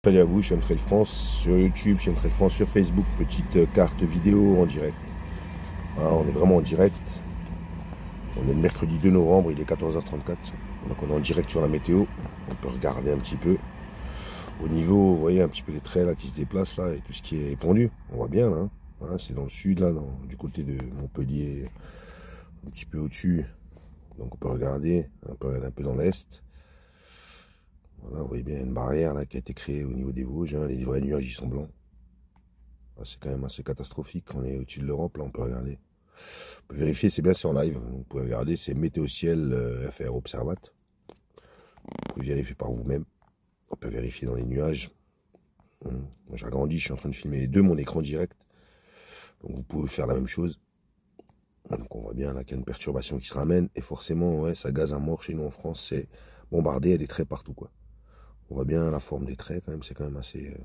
Salut à vous, Chaîne Trail France sur YouTube, Chaîne Trail France sur Facebook, petite carte vidéo en direct. On est vraiment en direct. On est le mercredi 2 novembre, il est 14h34. Donc on est en direct sur la météo. On peut regarder un petit peu. Au niveau, vous voyez un petit peu les traits là qui se déplacent là et tout ce qui est étendu. On voit bien là. C'est dans le sud là, du côté de Montpellier, un petit peu au-dessus. Donc on peut regarder, un peu dans l'est. Voilà, vous voyez bien une barrière là qui a été créée au niveau des Vosges. Les vrais nuages ils sont blancs. C'est quand même assez catastrophique. On est au-dessus de l'Europe, là, on peut regarder. On peut vérifier, c'est bien, c'est en live. Vous pouvez regarder, c'est Météo Ciel FR Observat. Vous pouvez vérifier par vous-même. On peut vérifier dans les nuages. Moi, j'agrandis, je suis en train de filmer les deux, mon écran direct. Donc vous pouvez faire la même chose. Donc on voit bien là qu'il y a une perturbation qui se ramène. Et forcément, ouais, ça gaze à mort chez nous en France. C'est bombardé, il y a des traits partout, quoi. On voit bien la forme des traits, quand même. C'est quand même assez...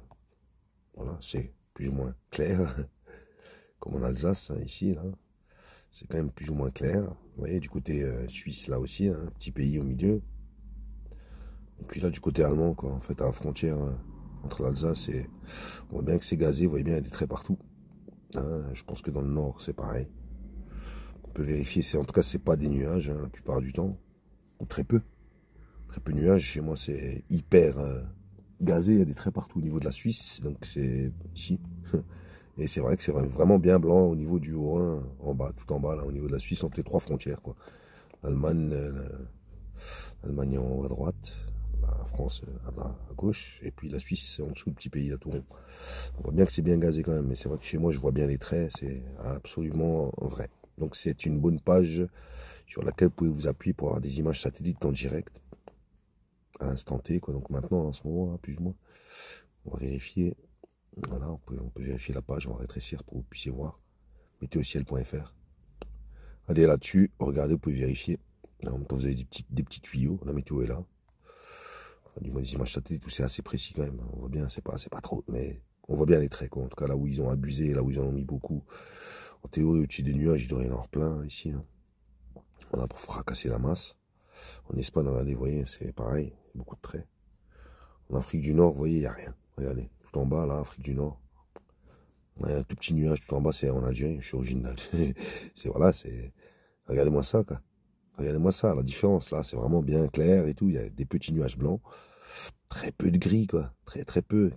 voilà, c'est plus ou moins clair. Comme en Alsace, ici, là. C'est quand même plus ou moins clair. Vous voyez, du côté suisse, là aussi, un petit pays au milieu. Et puis là, du côté allemand, quoi, en fait, à la frontière entre l'Alsace et... On voit bien que c'est gazé, vous voyez bien, il y a des traits partout. Je pense que dans le nord, c'est pareil. On peut vérifier, en tout cas, c'est pas des nuages, la plupart du temps. Ou très peu. Très peu de nuages. Chez moi, c'est hyper gazé, il y a des traits partout au niveau de la Suisse. Donc, c'est ici. Et c'est vrai que c'est vraiment bien blanc au niveau du Haut-Rhin, en bas, tout en bas, là, au niveau de la Suisse, entre les trois frontières, quoi. L'Allemagne, l'Allemagne en haut à droite, la France à gauche, et puis la Suisse en dessous, le petit pays, là, tout rond. On voit bien que c'est bien gazé quand même, mais c'est vrai que chez moi, je vois bien les traits, c'est absolument vrai. Donc c'est une bonne page sur laquelle vous pouvez vous appuyer pour avoir des images satellites en direct, à l'instant T, quoi. Donc maintenant, en ce moment, plus ou moins, on va vérifier. Voilà, on peut vérifier la page, on va rétrécir pour que vous puissiez voir. Météociel.fr. Allez là-dessus, regardez, vous pouvez vérifier. En même temps, vous avez des petits tuyaux, la météo est là. Enfin, du moins, les images satellites, tout c'est assez précis quand même. On voit bien, c'est pas trop, mais on voit bien les traits, quoi. En tout cas, là où ils ont abusé, là où ils en ont mis beaucoup. En théorie, au-dessus des nuages, il devrait y en avoir plein ici. Voilà, pour fracasser la masse. En Espagne, regardez, vous voyez, c'est pareil, beaucoup de traits. En Afrique du Nord, vous voyez, il n'y a rien. Regardez, tout en bas, là, Afrique du Nord. Il y a un tout petit nuage tout en bas, c'est en Algérie, je suis original. C'est voilà, c'est. Regardez-moi ça, quoi. Regardez-moi ça, la différence là, c'est vraiment bien clair et tout. Il y a des petits nuages blancs, très peu de gris, quoi. Très très peu.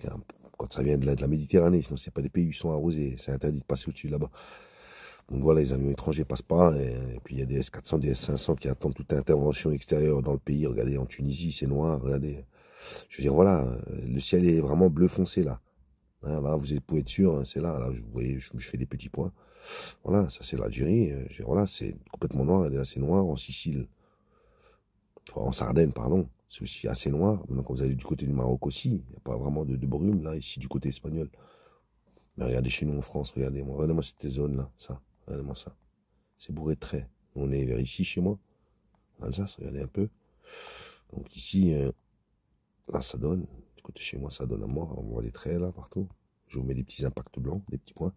Quand ça vient de la Méditerranée, sinon c'est pas des pays où ils sont arrosés, c'est interdit de passer au-dessus là-bas. Donc voilà, les avions étrangers passent pas, et puis il y a des S-400, des S-500 qui attendent toute intervention extérieure dans le pays. Regardez, en Tunisie, c'est noir, regardez. Je veux dire, voilà, le ciel est vraiment bleu foncé là. Là, vous pouvez être sûr, c'est là, vous voyez, je fais des petits points. Voilà, ça c'est l'Algérie, voilà, c'est complètement noir, regardez, là c'est noir en Sicile. En Sardaigne, pardon, c'est aussi assez noir. Maintenant, quand vous allez du côté du Maroc aussi, il n'y a pas vraiment de brume, là, ici, du côté espagnol. Mais regardez chez nous en France, regardez-moi cette zone-là, ça, regardez-moi ça. C'est bourré de traits. On est vers ici, chez moi, en Alsace, regardez un peu. Donc ici, là, ça donne, du côté chez moi, ça donne à mort. On voit les traits, là, partout. Je vous mets des petits impacts blancs, des petits points.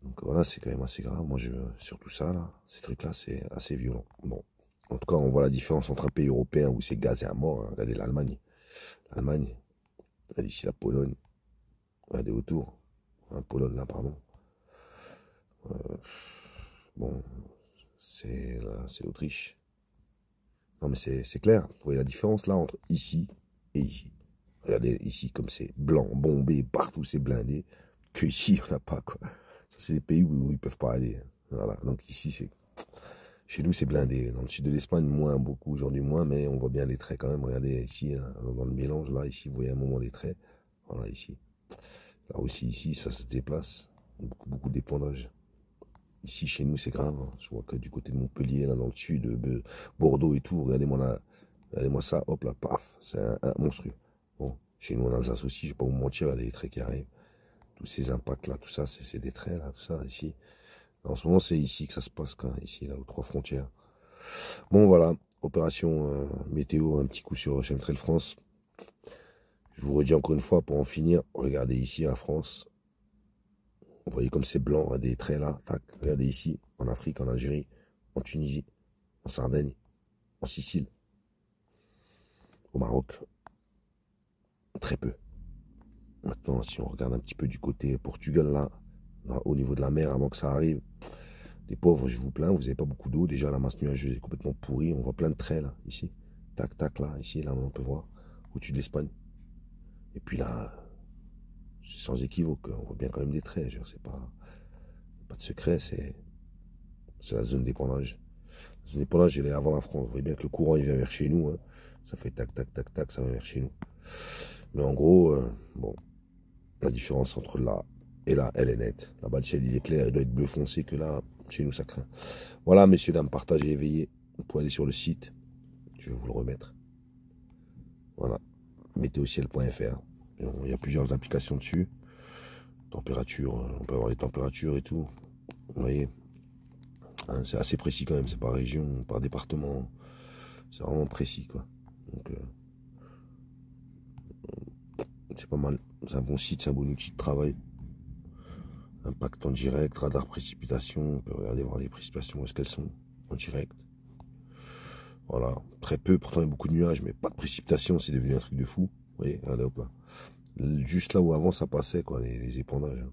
Donc voilà, c'est quand même assez grave. Moi, surtout ça, là, ces trucs-là, c'est assez violent. Bon. En tout cas, on voit la différence entre un pays européen où c'est gazé à mort. Regardez l'Allemagne. L'Allemagne. Regardez ici la Pologne. Regardez autour. Pologne là, pardon. Bon, c'est l'Autriche. Non mais c'est clair. Vous voyez la différence là entre ici et ici. Regardez ici comme c'est blanc, bombé, partout c'est blindé. Que ici, il n'y en a pas, quoi. Ça, c'est des pays où ils peuvent pas aller. Voilà. Donc ici, c'est... Chez nous, c'est blindé. Dans le sud de l'Espagne, moins, beaucoup, aujourd'hui moins, mais on voit bien les traits quand même. Regardez ici, hein, dans le mélange, là, ici, vous voyez un moment des traits. Voilà, ici. Là aussi, ici, ça se déplace. Beaucoup d'épandage. Ici, chez nous, c'est grave. Je vois que du côté de Montpellier, là, dans le sud, de Bordeaux et tout, regardez-moi là. Regardez-moi ça, hop là, paf. C'est un monstrueux. Bon, chez nous, en Alsace aussi, je vais pas vous mentir, il y a des traits qui arrivent. Tous ces impacts-là, tout ça, c'est des traits, là, tout ça, ici. En ce moment, c'est ici que ça se passe, quoi. Ici, là, aux trois frontières. Bon, voilà. Opération météo, un petit coup sur Chemtrail France. Je vous redis encore une fois, pour en finir, regardez ici, en France. Vous voyez comme c'est blanc, des traits là. Tac. Regardez ici, en Afrique, en Algérie, en Tunisie, en Sardaigne, en Sicile, au Maroc. Très peu. Maintenant, si on regarde un petit peu du côté Portugal, là, au niveau de la mer, avant que ça arrive, les pauvres, je vous plains, vous n'avez pas beaucoup d'eau. Déjà, la masse nuageuse est complètement pourrie. On voit plein de traits, là, ici. Tac, tac, là, ici, là, on peut voir. Au-dessus de l'Espagne. Et puis là, c'est sans équivoque. On voit bien quand même des traits. C'est pas de secret, c'est la zone d'épandage. La zone d'épandage, elle est avant la France. Vous voyez bien que le courant, il vient vers chez nous. Hein. Ça fait tac, tac, tac, tac, ça va vers chez nous. Mais en gros, bon, la différence entre là et là, elle est nette. Là-bas, le ciel, il est clair, il doit être bleu foncé, que là, chez nous, ça craint. Voilà, messieurs, dames, partagez et veillez. Vous pouvez aller sur le site. Je vais vous le remettre. Voilà. Météociel.fr. Il y a plusieurs applications dessus. Température, on peut avoir les températures et tout. Vous voyez, hein, c'est assez précis quand même. C'est par région, par département. C'est vraiment précis, quoi. Donc, c'est pas mal. C'est un bon site, c'est un bon outil de travail. Impact en direct, radar précipitation. On peut regarder voir les précipitations, où est-ce qu'elles sont en direct. Voilà, très peu, pourtant il y a beaucoup de nuages, mais pas de précipitation, c'est devenu un truc de fou. Vous voyez, regardez, hop là. Juste là où avant ça passait, quoi, les épandages. Hein.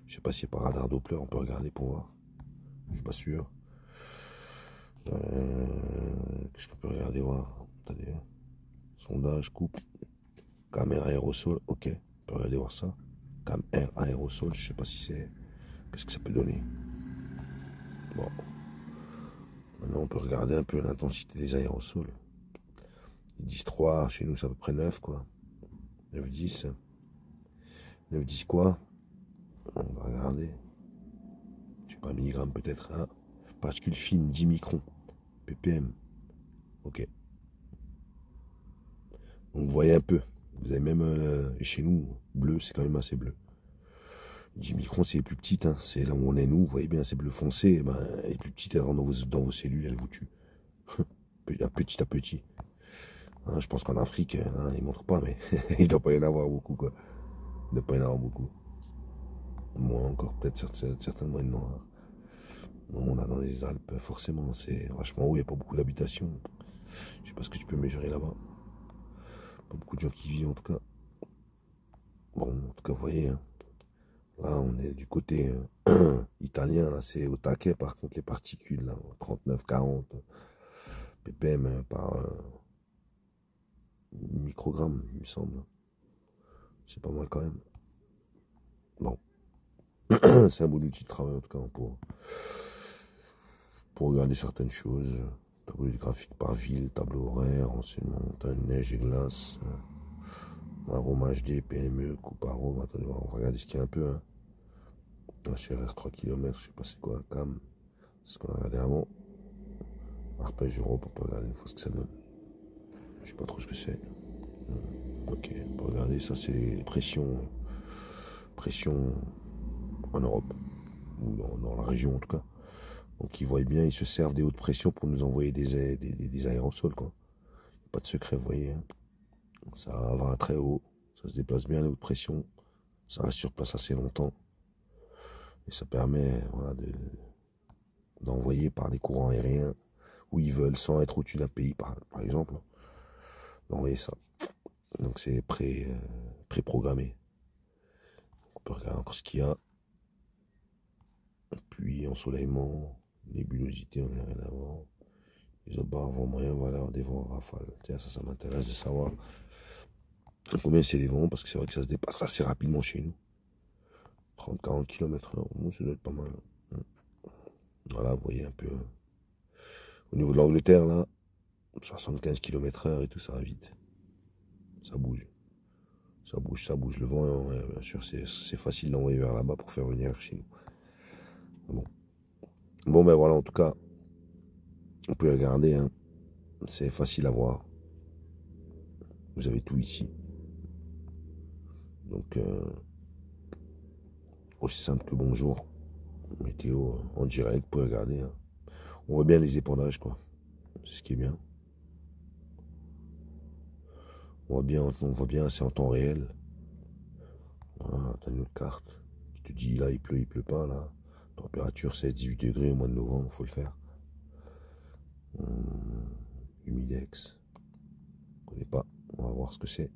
Je sais pas si par radar Doppler, on peut regarder pour voir. Je suis pas sûr. Qu'est-ce qu'on peut regarder voir? Attendez. Hein. Sondage, coupe. Caméra aérosol, ok. On peut regarder voir ça. Cam air aérosol, je sais pas si c'est. Qu'est-ce que ça peut donner? Bon. Maintenant, on peut regarder un peu l'intensité des aérosols. Ils disent 3, chez nous c'est à peu près 9, quoi. 9, 10. 9, 10 quoi? On va regarder. Je sais pas, milligrammes peut-être. Hein. Particule fine, 10 microns. ppm. Ok. Donc vous voyez un peu. Vous avez même, chez nous, bleu, c'est quand même assez bleu. 10 microns, c'est les plus petites. Hein. C'est là où on est nous. Vous voyez bien, c'est bleu foncé. Ben, les plus petites, elles rentrent dans vos cellules, elles vous tuent. Petit à petit. Hein, je pense qu'en Afrique, hein, ils ne montrent pas, mais il ne doit pas y en avoir beaucoup, quoi. Il ne doit pas y en avoir beaucoup. Moi encore, peut-être certainement une noire. On a dans les Alpes, forcément, c'est vachement haut, il n'y a pas beaucoup d'habitations. Je sais pas ce que tu peux mesurer là-bas. Pas beaucoup de gens qui vivent en tout cas. Bon, en tout cas, vous voyez, hein, là on est du côté italien, là c'est au taquet par contre les particules, là, 39, 40 ppm par microgramme, il me semble. C'est pas mal quand même. Bon, c'est un bon outil de travail en tout cas pour regarder certaines choses. Tableau graphique par ville, tableau horaire, renseignement, montagne, neige et glace. Arôme HD, PME, coupe arôme. Attendez, on va regarder ce qu'il y a un peu. Hein. HRR 3 km, je sais pas c'est quoi, CAM. C'est ce qu'on a regardé avant. Arpège Europe, on peut regarder une fois ce que ça donne. Je sais pas trop ce que c'est. Ok, on peut regarder, ça c'est pression en Europe. Ou dans la région en tout cas. Donc ils voient bien, ils se servent des hautes pressions pour nous envoyer des aérosols, quoi. Pas de secret, vous voyez. Hein. Ça va très haut, ça se déplace bien les hautes pressions, ça reste sur place assez longtemps. Et ça permet voilà, d'envoyer par des courants aériens où ils veulent, sans être au-dessus d'un pays, par exemple, d'envoyer ça. Donc c'est pré-programmé. On peut regarder encore ce qu'il y a. Pluie, ensoleillement, nébulosité, on n'a rien à voir. Isobars, vent moyen, valeur des vents en rafale. Tiens, ça m'intéresse de savoir combien c'est les vents, parce que c'est vrai que ça se dépasse assez rapidement chez nous. 30-40 km/h, ça doit être pas mal. Voilà, vous voyez un peu. Au niveau de l'Angleterre, là, 75 km/h et tout, ça va vite. Ça bouge. Ça bouge, ça bouge. Le vent, bien sûr, c'est facile d'envoyer vers là-bas pour faire venir chez nous. Bon, ben voilà, en tout cas, on peut regarder. Hein. C'est facile à voir. Vous avez tout ici. Donc, aussi simple que bonjour. Météo en direct, vous pouvez regarder. Hein. On voit bien les épandages, quoi. C'est ce qui est bien. On voit bien, c'est en temps réel. Voilà, t'as une autre carte qui te dit là il pleut pas, là. Température 16-18 degrés au mois de novembre, faut le faire. Humidex. On connaît pas, on va voir ce que c'est.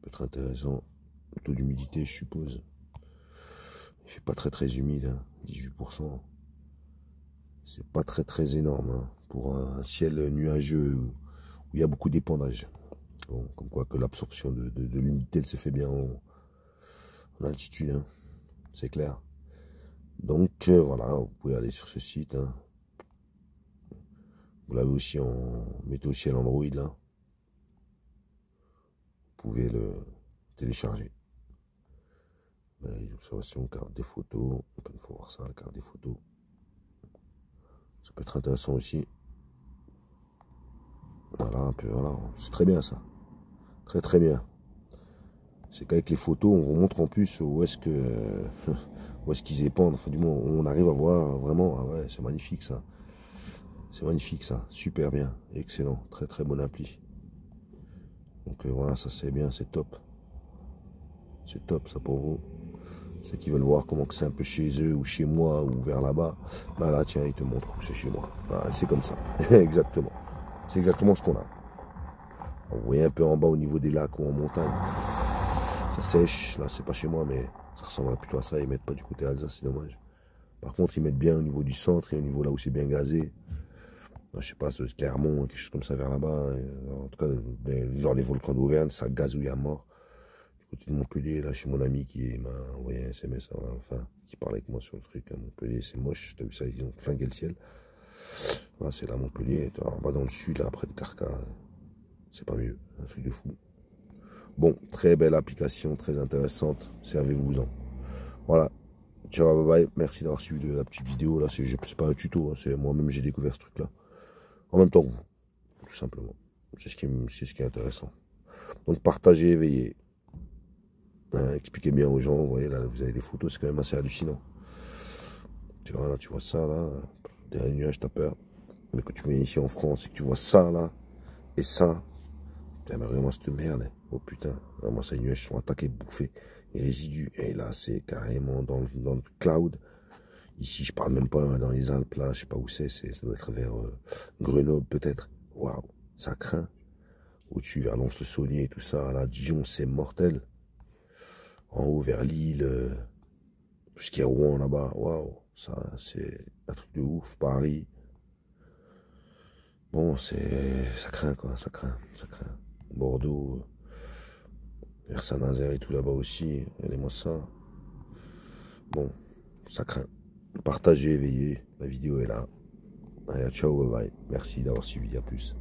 Ça peut être intéressant. Le taux d'humidité, je suppose. Il fait pas très humide, hein, 18%. C'est pas très énorme, hein, pour un ciel nuageux où il y a beaucoup d'épandage. Bon, comme quoi que l'absorption de l'humidité, elle se fait bien en altitude, hein, c'est clair. Donc voilà, vous pouvez aller sur ce site, hein. Vous l'avez aussi mettez aussi à l'Android là. Vous pouvez le télécharger. Les observations, carte des photos. Il faut voir ça, la carte des photos. Ça peut être intéressant aussi. Voilà, un peu, voilà. C'est très bien ça. Très bien. C'est qu'avec les photos, on vous montre en plus où est-ce qu'ils épandent. Enfin, du moins, on arrive à voir vraiment. Ah ouais, c'est magnifique ça. C'est magnifique ça. Super bien. Excellent. Très bon appli. Donc voilà, ça c'est bien, c'est top. C'est top ça pour vous. Ceux qui veulent voir comment c'est un peu chez eux ou chez moi ou vers là-bas, bah là tiens, ils te montrent où c'est chez moi. Voilà, c'est comme ça. Exactement. C'est exactement ce qu'on a. Vous voyez un peu en bas au niveau des lacs ou en montagne. Ça sèche. Là c'est pas chez moi, mais ça ressemble plutôt à ça. Ils mettent pas du côté Alsace, c'est dommage. Par contre, ils mettent bien au niveau du centre et au niveau là où c'est bien gazé. Je sais pas, c'est Clermont, quelque chose comme ça vers là-bas. En tout cas, genre les volcans d'Auvergne, ça gazouille à mort. Du côté de Montpellier, là, chez mon ami qui m'a envoyé un SMS, enfin, qui parlait avec moi sur le truc. À Montpellier, c'est moche, t'as vu ça, ils ont flingué le ciel. Là, c'est là, Montpellier, en bas dans le sud, là, près de Carca, c'est pas mieux, un truc de fou. Bon, très belle application, très intéressante, servez-vous-en. Voilà, ciao, bye bye, merci d'avoir suivi la petite vidéo, là, c'est pas un tuto, hein, c'est moi-même j'ai découvert ce truc-là. En même temps que vous, tout simplement. C'est ce qui est intéressant. Donc partagez, éveillez. Hein, expliquez bien aux gens. Vous voyez, là, vous avez des photos, c'est quand même assez hallucinant. Tu vois, là, tu vois ça, là. Derrière les nuages, t'as peur. Mais quand tu viens ici en France et que tu vois ça, là, et ça, putain, mais vraiment, cette merde. Oh putain, vraiment, ces nuages sont attaqués, bouffés. Les résidus, et là, c'est carrément dans le cloud. Ici, je parle même pas dans les Alpes, là, je sais pas où c'est, ça doit être vers Grenoble, peut-être. Waouh, ça craint. Au-dessus, vers Lons-le-Saunier et tout ça, là, Dijon, c'est mortel. En haut, vers Lille, tout ce qui est Rouen, là-bas, waouh, ça, c'est un truc de ouf. Paris. Bon, ça craint, quoi, ça craint. Bordeaux, vers Saint-Nazaire et tout là-bas aussi, regardez-moi ça. Bon, ça craint. Partagez, éveillez, la vidéo est là. Allez, ciao, bye bye. Merci d'avoir suivi, à plus.